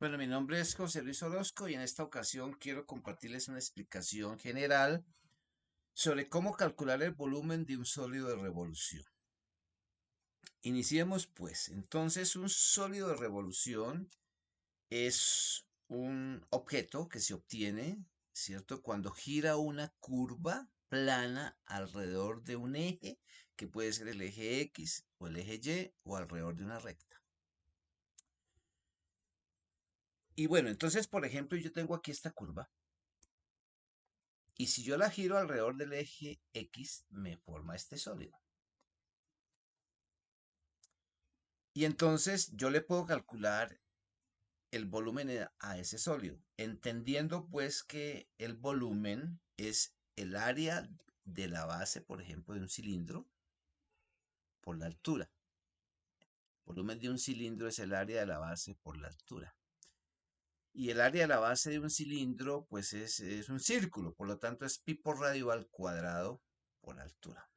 Bueno, mi nombre es José Luis Orozco y en esta ocasión quiero compartirles una explicación general sobre cómo calcular el volumen de un sólido de revolución. Iniciemos pues. Entonces, un sólido de revolución es un objeto que se obtiene, ¿cierto? Cuando gira una curva plana alrededor de un eje, que puede ser el eje X o el eje Y o alrededor de una recta. Y bueno, entonces, por ejemplo, yo tengo aquí esta curva. Y si yo la giro alrededor del eje X, me forma este sólido. Y entonces yo le puedo calcular el volumen a ese sólido, entendiendo pues que el volumen es el área de la base, por ejemplo, de un cilindro por la altura. El volumen de un cilindro es el área de la base por la altura. Y el área de la base de un cilindro, pues es un círculo, por lo tanto es pi por radio al cuadrado por altura.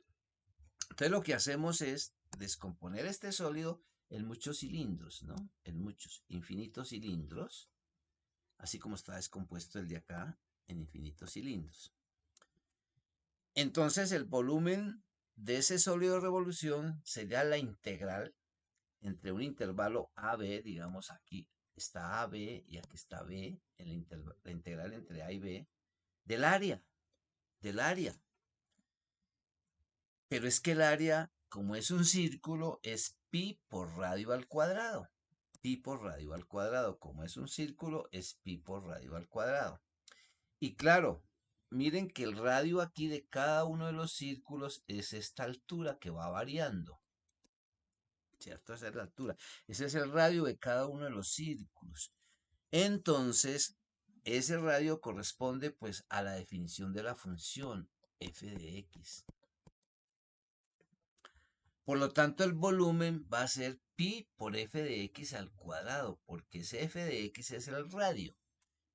Entonces lo que hacemos es descomponer este sólido en muchos cilindros, ¿no? En muchos, infinitos cilindros, así como está descompuesto el de acá, en infinitos cilindros. Entonces el volumen de ese sólido de revolución sería la integral entre un intervalo AB, digamos aquí está AB y aquí está B, la integral entre A y B, del área, del área. Pero es que el área, como es un círculo, es pi por radio al cuadrado. Pi por radio al cuadrado. Como es un círculo, es pi por radio al cuadrado. Y claro, miren que el radio aquí de cada uno de los círculos es esta altura que va variando. ¿Cierto? Esa es la altura. Ese es el radio de cada uno de los círculos. Entonces, ese radio corresponde pues a la definición de la función f de x. Por lo tanto, el volumen va a ser pi por f de x al cuadrado, porque ese f de x es el radio.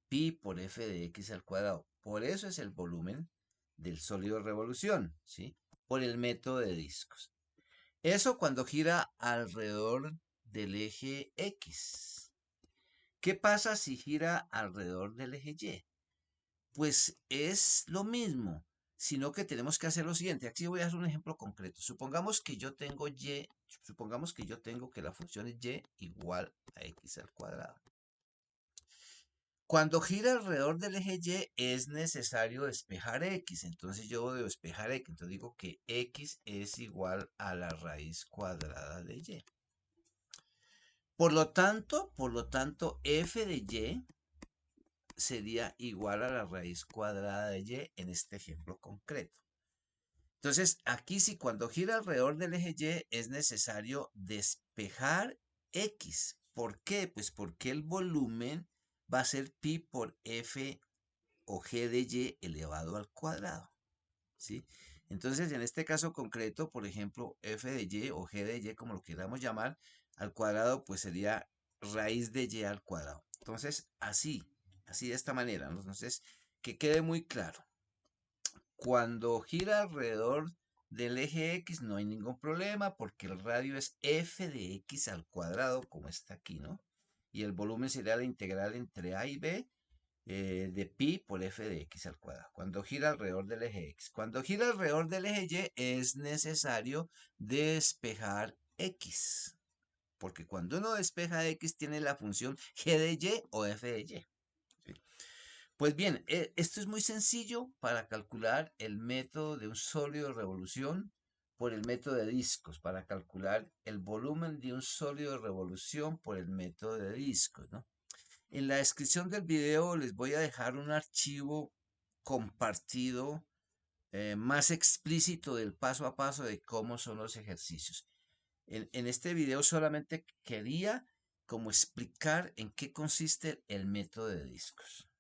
Pi por f de x al cuadrado. Por eso es el volumen del sólido de revolución, ¿sí? Por el método de discos. Eso cuando gira alrededor del eje X. ¿Qué pasa si gira alrededor del eje Y? Pues es lo mismo, sino que tenemos que hacer lo siguiente. Aquí voy a hacer un ejemplo concreto. Supongamos que yo tengo que la función es y igual a x al cuadrado. Cuando gira alrededor del eje Y es necesario despejar x. Entonces yo voy a despejar x. Entonces digo que x es igual a la raíz cuadrada de y. Por lo tanto, f de y sería igual a la raíz cuadrada de y en este ejemplo concreto. Entonces, aquí sí, cuando gira alrededor del eje Y es necesario despejar X. ¿Por qué? Pues porque el volumen va a ser pi por F o G de Y elevado al cuadrado. ¿Sí? Entonces, en este caso concreto, por ejemplo, F de Y o G de Y, como lo queramos llamar, al cuadrado, pues sería raíz de Y al cuadrado. Entonces, así de esta manera. Entonces, que quede muy claro. Cuando gira alrededor del eje X no hay ningún problema porque el radio es f de x al cuadrado, como está aquí, ¿no? Y el volumen sería la integral entre a y b de pi por f de x al cuadrado. Cuando gira alrededor del eje X. Cuando gira alrededor del eje Y es necesario despejar X. Porque cuando uno despeja X tiene la función g de Y o f de Y. ¿Sí? Pues bien, esto es muy sencillo para calcular el método de un sólido de revolución por el método de discos, para calcular el volumen de un sólido de revolución por el método de discos, ¿no? En la descripción del video les voy a dejar un archivo compartido más explícito del paso a paso de cómo son los ejercicios. En este video solamente quería como explicar en qué consiste el método de discos.